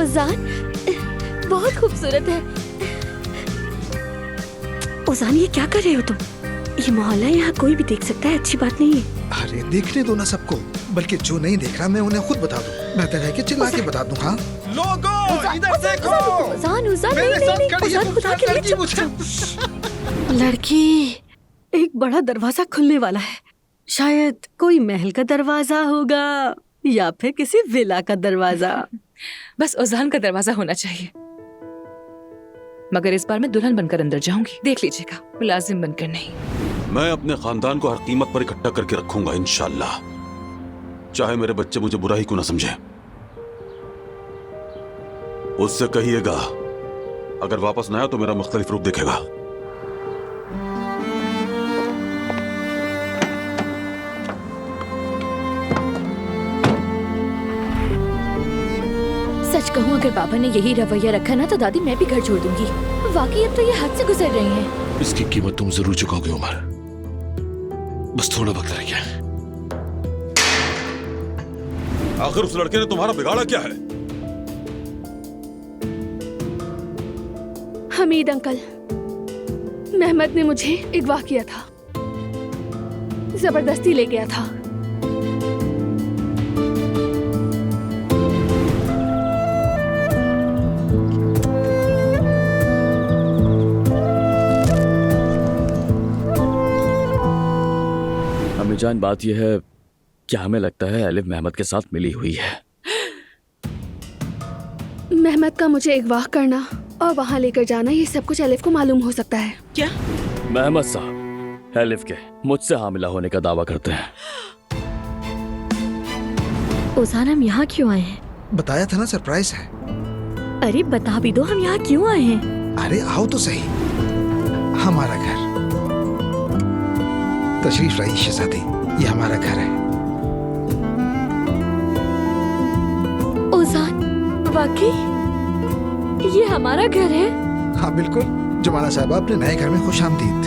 ओजान बहुत खूबसूरत है। ओजान ये क्या कर रहे हो तुम? ये मोहल्ला यहाँ कोई भी देख सकता है, अच्छी बात नहीं है। अरे देखने दो ना सबको, बल्कि जो नहीं देख रहा मैं उन्हें खुद बता दूं। बेहतर है कि चिल्ला के बता दूं। हाँ लोगों इधर देखो, ओजान ओजान मेरे नहीं साथ नहीं खड़ी है ओजान खुदा के लिए लड़की। लड़की, एक बड़ा दरवाजा खुलने वाला है। शायद कोई महल का दरवाजा होगा या फिर किसी विला का दरवाजा। बस ओजान का दरवाजा होना चाहिए। मगर इस बार मैं दुल्हन बनकर अंदर जाऊंगी, देख लीजिएगा, मुलाजिम बनकर नहीं। मैं अपने खानदान को हर कीमत पर इकट्ठा करके रखूंगा इंशाल्लाह, चाहे मेरे बच्चे मुझे बुरा ही क्यों ना समझे। उससे कहिएगा अगर वापस न आया तो मेरा मुख्तलिफ रूप देखेगा। सच कहूँ अगर पापा ने यही रवैया रखा ना तो दादी मैं भी घर छोड़ दूंगी। वाकई अब तो ये हद से गुजर रही हैं। इसकी कीमत तुम जरूर चुकाओगे उमर, बस थोड़ा वक्त रह गया। आखिर उस लड़के ने तुम्हारा बिगाड़ा क्या है? हमीद अंकल, मेहमद ने मुझे अगवा किया था, जबरदस्ती ले गया था। जान बात यह है कि हमें लगता है एलिफ मेहमद के साथ मिली हुई है। मेहमद का मुझे अगवा करना और वहाँ लेकर जाना, ये सब कुछ एलिफ को मालूम हो सकता है। क्या? मेहमद साहब एलिफ के मुझसे हामिला होने का दावा करते हैं। ओजान हम यहाँ क्यों आए हैं? बताया था ना सरप्राइज है। अरे बता भी दो हम यहाँ क्यों आए हैं? अरे आओ तो सही, हमारा घर। तशरीफ रही शहजादी, ये हमारा घर है। ओजान वाकई ये हमारा घर है? हाँ बिल्कुल, जमाना साहब अपने नए घर में खुश आमदीद।